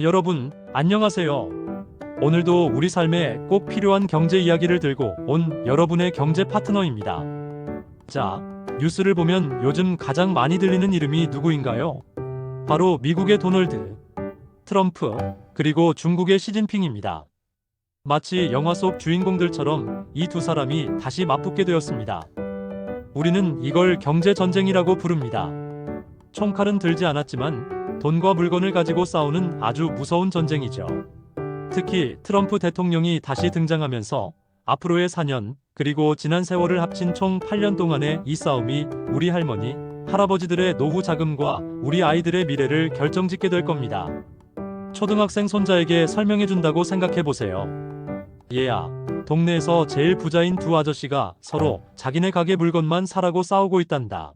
여러분, 안녕하세요. 오늘도 우리 삶에 꼭 필요한 경제 이야기를 들고 온 여러분의 경제 파트너입니다. 자, 뉴스를 보면 요즘 가장 많이 들리는 이름이 누구인가요? 바로 미국의 도널드 트럼프, 그리고 중국의 시진핑입니다. 마치 영화 속 주인공들처럼 이 두 사람이 다시 맞붙게 되었습니다. 우리는 이걸 경제 전쟁이라고 부릅니다. 총칼은 들지 않았지만 돈과 물건을 가지고 싸우는 아주 무서운 전쟁이죠. 특히 트럼프 대통령이 다시 등장하면서 앞으로의 4년, 그리고 지난 세월을 합친 총 8년 동안의 이 싸움이 우리 할머니, 할아버지들의 노후 자금과 우리 아이들의 미래를 결정짓게 될 겁니다. 초등학생 손자에게 설명해준다고 생각해보세요. 얘야, 동네에서 제일 부자인 두 아저씨가 서로 자기네 가게 물건만 사라고 싸우고 있단다.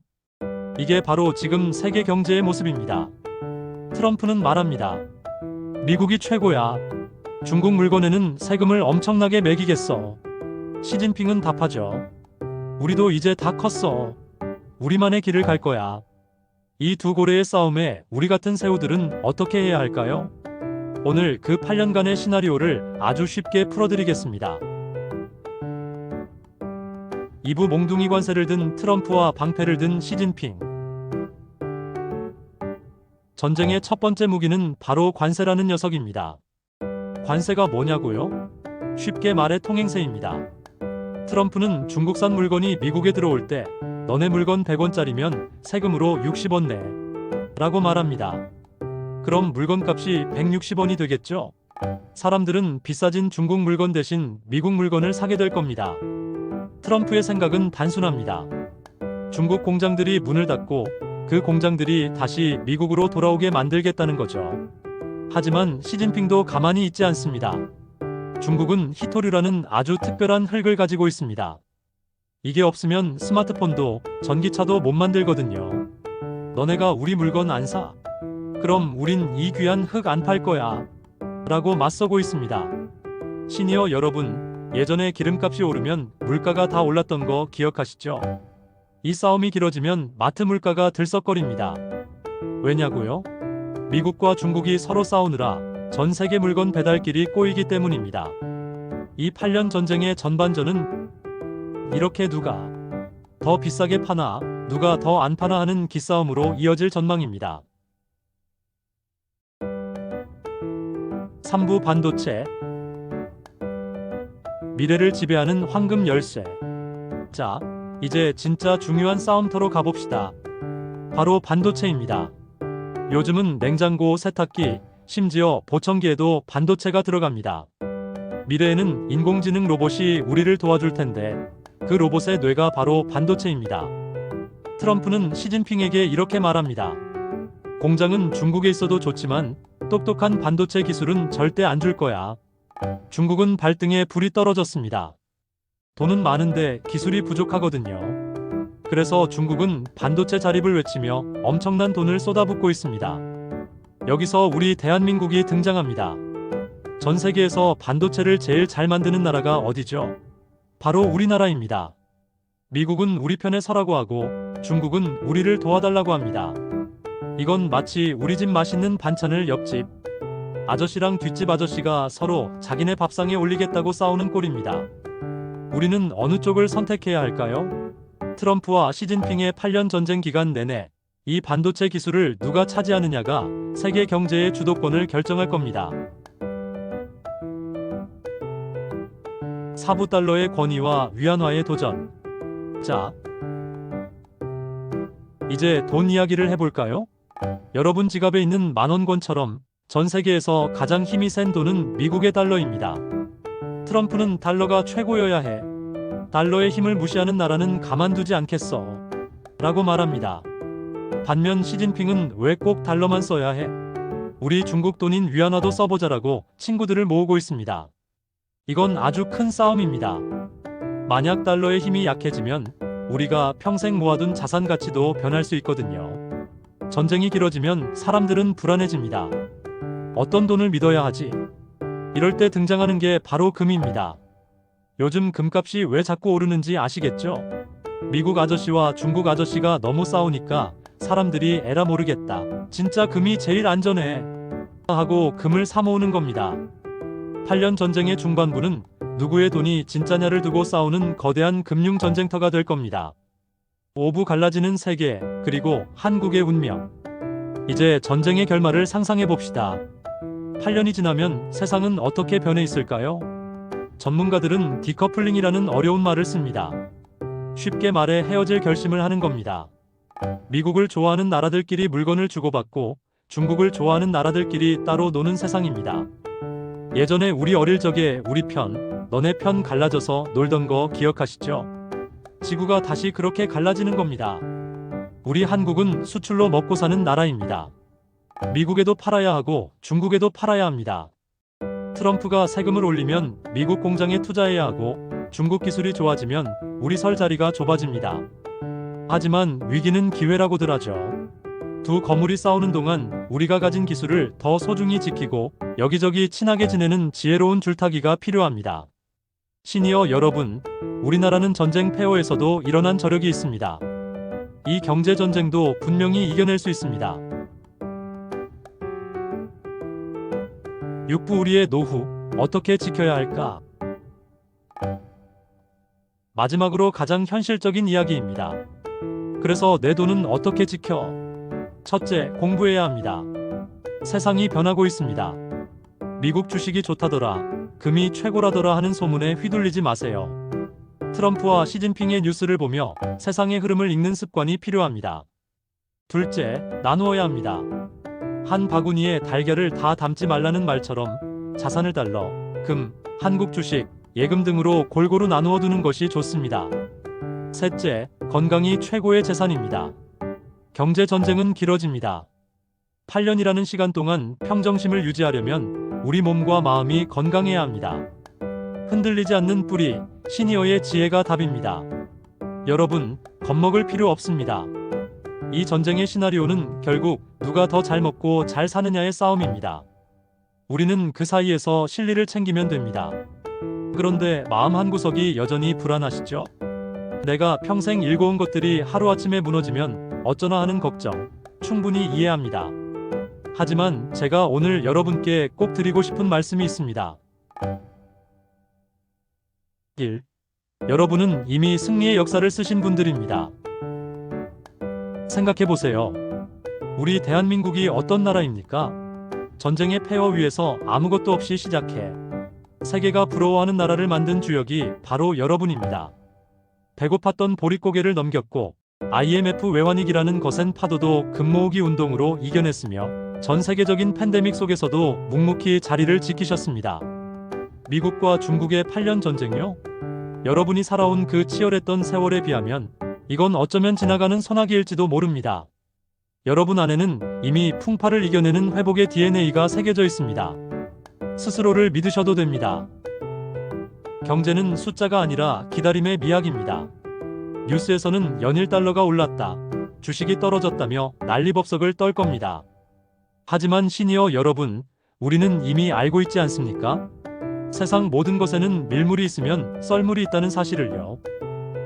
이게 바로 지금 세계 경제의 모습입니다. 트럼프는 말합니다. 미국이 최고야. 중국 물건에는 세금을 엄청나게 매기겠어. 시진핑은 답하죠. 우리도 이제 다 컸어. 우리만의 길을 갈 거야. 이 두 고래의 싸움에 우리 같은 새우들은 어떻게 해야 할까요? 오늘 그 8년간의 시나리오를 아주 쉽게 풀어드리겠습니다. 2부 몽둥이 관세를 든 트럼프와 방패를 든 시진핑. 전쟁의 첫 번째 무기는 바로 관세라는 녀석입니다. 관세가 뭐냐고요? 쉽게 말해 통행세입니다. 트럼프는 중국산 물건이 미국에 들어올 때 너네 물건 100원짜리면 세금으로 60원 내 라고 말합니다. 그럼 물건값이 160원이 되겠죠? 사람들은 비싸진 중국 물건 대신 미국 물건을 사게 될 겁니다. 트럼프의 생각은 단순합니다. 중국 공장들이 문을 닫고 그 공장들이 다시 미국으로 돌아오게 만들겠다는 거죠. 하지만 시진핑도 가만히 있지 않습니다. 중국은 희토류라는 아주 특별한 흙을 가지고 있습니다. 이게 없으면 스마트폰도 전기차도 못 만들거든요. 너네가 우리 물건 안 사? 그럼 우린 이 귀한 흙 안 팔 거야. 라고 맞서고 있습니다. 시니어 여러분, 예전에 기름값이 오르면 물가가 다 올랐던 거 기억하시죠? 이 싸움이 길어지면 마트 물가가 들썩거립니다. 왜냐고요? 미국과 중국이 서로 싸우느라 전 세계 물건 배달길이 꼬이기 때문입니다. 이 8년 전쟁의 전반전은 이렇게 누가 더 비싸게 파나, 누가 더 안 파나 하는 기싸움으로 이어질 전망입니다. 3부 반도체. 미래를 지배하는 황금 열쇠. 자, 이제 진짜 중요한 싸움터로 가봅시다. 바로 반도체입니다. 요즘은 냉장고, 세탁기, 심지어 보청기에도 반도체가 들어갑니다. 미래에는 인공지능 로봇이 우리를 도와줄 텐데 그 로봇의 뇌가 바로 반도체입니다. 트럼프는 시진핑에게 이렇게 말합니다. 공장은 중국에 있어도 좋지만 똑똑한 반도체 기술은 절대 안 줄 거야. 중국은 발등에 불이 떨어졌습니다. 돈은 많은데 기술이 부족하거든요. 그래서 중국은 반도체 자립을 외치며 엄청난 돈을 쏟아붓고 있습니다. 여기서 우리 대한민국이 등장합니다. 전 세계에서 반도체를 제일 잘 만드는 나라가 어디죠? 바로 우리나라입니다. 미국은 우리 편에 서라고 하고 중국은 우리를 도와달라고 합니다. 이건 마치 우리 집 맛있는 반찬을 옆집 아저씨랑 뒷집 아저씨가 서로 자기네 밥상에 올리겠다고 싸우는 꼴입니다. 우리는 어느 쪽을 선택해야 할까요? 트럼프와 시진핑의 8년 전쟁 기간 내내 이 반도체 기술을 누가 차지하느냐가 세계 경제의 주도권을 결정할 겁니다. 4부 달러의 권위와 위안화의 도전. 자, 이제 돈 이야기를 해볼까요? 여러분 지갑에 있는 만원권처럼 전 세계에서 가장 힘이 센 돈은 미국의 달러입니다. 트럼프는 달러가 최고여야 해. 달러의 힘을 무시하는 나라는 가만두지 않겠어. 라고 말합니다. 반면 시진핑은 왜 꼭 달러만 써야 해? 우리 중국 돈인 위안화도 써보자라고 친구들을 모으고 있습니다. 이건 아주 큰 싸움입니다. 만약 달러의 힘이 약해지면 우리가 평생 모아둔 자산 가치도 변할 수 있거든요. 전쟁이 길어지면 사람들은 불안해집니다. 어떤 돈을 믿어야 하지? 이럴 때 등장하는 게 바로 금입니다. 요즘 금값이 왜 자꾸 오르는지 아시겠죠? 미국 아저씨와 중국 아저씨가 너무 싸우니까 사람들이 에라 모르겠다. 진짜 금이 제일 안전해. 하고 금을 사모으는 겁니다. 8년 전쟁의 중반부는 누구의 돈이 진짜냐를 두고 싸우는 거대한 금융 전쟁터가 될 겁니다. 오부 갈라지는 세계, 그리고 한국의 운명. 이제 전쟁의 결말을 상상해 봅시다. 8년이 지나면 세상은 어떻게 변해 있을까요? 전문가들은 디커플링이라는 어려운 말을 씁니다. 쉽게 말해 헤어질 결심을 하는 겁니다. 미국을 좋아하는 나라들끼리 물건을 주고받고 중국을 좋아하는 나라들끼리 따로 노는 세상입니다. 예전에 우리 어릴 적에 우리 편, 너네 편 갈라져서 놀던 거 기억하시죠? 지구가 다시 그렇게 갈라지는 겁니다. 우리 한국은 수출로 먹고 사는 나라입니다. 미국에도 팔아야 하고 중국에도 팔아야 합니다. 트럼프가 세금을 올리면 미국 공장에 투자해야 하고 중국 기술이 좋아지면 우리 설 자리가 좁아집니다. 하지만 위기는 기회라고들 하죠. 두 거물이 싸우는 동안 우리가 가진 기술을 더 소중히 지키고 여기저기 친하게 지내는 지혜로운 줄타기가 필요합니다. 시니어 여러분, 우리나라는 전쟁 폐허에서도 일어난 저력이 있습니다. 이 경제 전쟁도 분명히 이겨낼 수 있습니다. 육부 우리의 노후, 어떻게 지켜야 할까? 마지막으로 가장 현실적인 이야기입니다. 그래서 내 돈은 어떻게 지켜? 첫째, 공부해야 합니다. 세상이 변하고 있습니다. 미국 주식이 좋다더라, 금이 최고라더라 하는 소문에 휘둘리지 마세요. 트럼프와 시진핑의 뉴스를 보며 세상의 흐름을 읽는 습관이 필요합니다. 둘째, 나누어야 합니다. 한 바구니에 달걀을 다 담지 말라는 말처럼 자산을 달러, 금, 한국 주식, 예금 등으로 골고루 나누어 두는 것이 좋습니다. 셋째, 건강이 최고의 재산입니다. 경제 전쟁은 길어집니다. 8년이라는 시간 동안 평정심을 유지하려면 우리 몸과 마음이 건강해야 합니다. 흔들리지 않는 뿌리, 시니어의 지혜가 답입니다. 여러분, 겁먹을 필요 없습니다. 이 전쟁의 시나리오는 결국 누가 더 잘 먹고 잘 사느냐의 싸움입니다. 우리는 그 사이에서 실리를 챙기면 됩니다. 그런데 마음 한구석이 여전히 불안하시죠? 내가 평생 일궈온 것들이 하루아침에 무너지면 어쩌나 하는 걱정, 충분히 이해합니다. 하지만 제가 오늘 여러분께 꼭 드리고 싶은 말씀이 있습니다. 1. 여러분은 이미 승리의 역사를 쓰신 분들입니다. 생각해보세요. 우리 대한민국이 어떤 나라입니까? 전쟁의 폐허 위에서 아무것도 없이 시작해 세계가 부러워하는 나라를 만든 주역이 바로 여러분입니다. 배고팠던 보릿고개를 넘겼고 IMF 외환위기라는 거센 파도도 금모으기 운동으로 이겨냈으며 전 세계적인 팬데믹 속에서도 묵묵히 자리를 지키셨습니다. 미국과 중국의 8년 전쟁요? 여러분이 살아온 그 치열했던 세월에 비하면 이건 어쩌면 지나가는 소나기일지도 모릅니다. 여러분 안에는 이미 풍파를 이겨내는 회복의 DNA가 새겨져 있습니다. 스스로를 믿으셔도 됩니다. 경제는 숫자가 아니라 기다림의 미학입니다. 뉴스에서는 연일 달러가 올랐다, 주식이 떨어졌다며 난리법석을 떨 겁니다. 하지만 시니어 여러분, 우리는 이미 알고 있지 않습니까? 세상 모든 것에는 밀물이 있으면 썰물이 있다는 사실을요.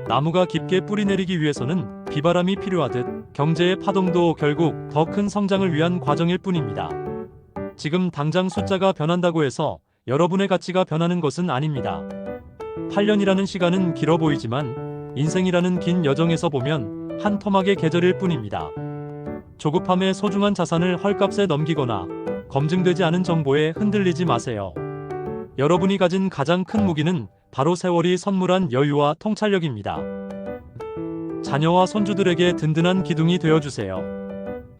나무가 깊게 뿌리 내리기 위해서는 비바람이 필요하듯 경제의 파동도 결국 더 큰 성장을 위한 과정일 뿐입니다. 지금 당장 숫자가 변한다고 해서 여러분의 가치가 변하는 것은 아닙니다. 8년이라는 시간은 길어 보이지만 인생이라는 긴 여정에서 보면 한 토막의 계절일 뿐입니다. 조급함에 소중한 자산을 헐값에 넘기거나 검증되지 않은 정보에 흔들리지 마세요. 여러분이 가진 가장 큰 무기는 바로 세월이 선물한 여유와 통찰력입니다. 자녀와 손주들에게 든든한 기둥이 되어주세요.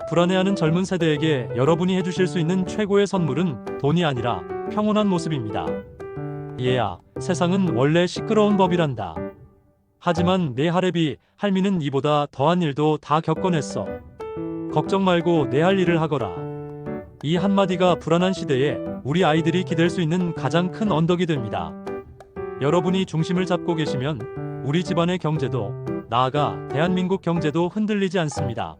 불안해하는 젊은 세대에게 여러분이 해주실 수 있는 최고의 선물은 돈이 아니라 평온한 모습입니다. 얘야, 세상은 원래 시끄러운 법이란다. 하지만 내 할애비, 할미는 이보다 더한 일도 다 겪어냈어. 걱정 말고 내 할 일을 하거라. 이 한마디가 불안한 시대에 우리 아이들이 기댈 수 있는 가장 큰 언덕이 됩니다. 여러분이 중심을 잡고 계시면 우리 집안의 경제도, 나아가 대한민국 경제도 흔들리지 않습니다.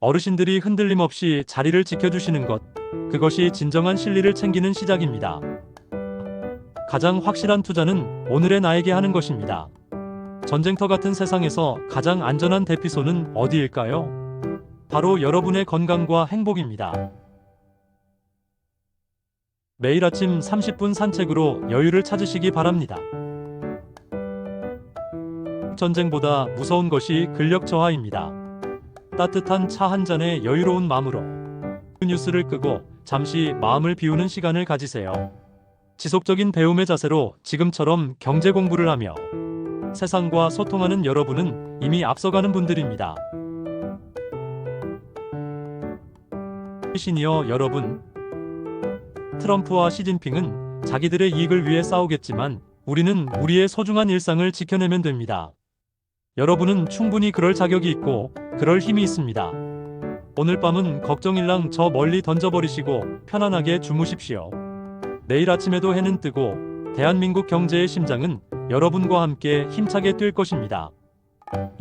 어르신들이 흔들림 없이 자리를 지켜주시는 것, 그것이 진정한 실리를 챙기는 시작입니다. 가장 확실한 투자는 오늘의 나에게 하는 것입니다. 전쟁터 같은 세상에서 가장 안전한 대피소는 어디일까요? 바로 여러분의 건강과 행복입니다. 매일 아침 30분 산책으로 여유를 찾으시기 바랍니다. 전쟁보다 무서운 것이 근력 저하입니다. 따뜻한 차 한 잔에 여유로운 마음으로 뉴스를 끄고 잠시 마음을 비우는 시간을 가지세요. 지속적인 배움의 자세로 지금처럼 경제 공부를 하며 세상과 소통하는 여러분은 이미 앞서가는 분들입니다. 시니어 여러분, 트럼프와 시진핑은 자기들의 이익을 위해 싸우겠지만 우리는 우리의 소중한 일상을 지켜내면 됩니다. 여러분은 충분히 그럴 자격이 있고 그럴 힘이 있습니다. 오늘 밤은 걱정일랑 저 멀리 던져버리시고 편안하게 주무십시오. 내일 아침에도 해는 뜨고 대한민국 경제의 심장은 여러분과 함께 힘차게 뛸 것입니다.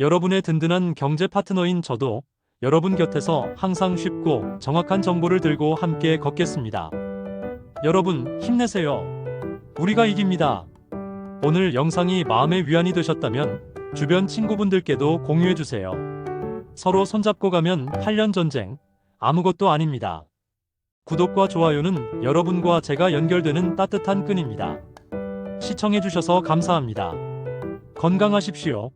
여러분의 든든한 경제 파트너인 저도 여러분 곁에서 항상 쉽고 정확한 정보를 들고 함께 걷겠습니다. 여러분 힘내세요. 우리가 이깁니다. 오늘 영상이 마음의 위안이 되셨다면 주변 친구분들께도 공유해주세요. 서로 손잡고 가면 8년 전쟁 아무것도 아닙니다. 구독과 좋아요는 여러분과 제가 연결되는 따뜻한 끈입니다. 시청해주셔서 감사합니다. 건강하십시오.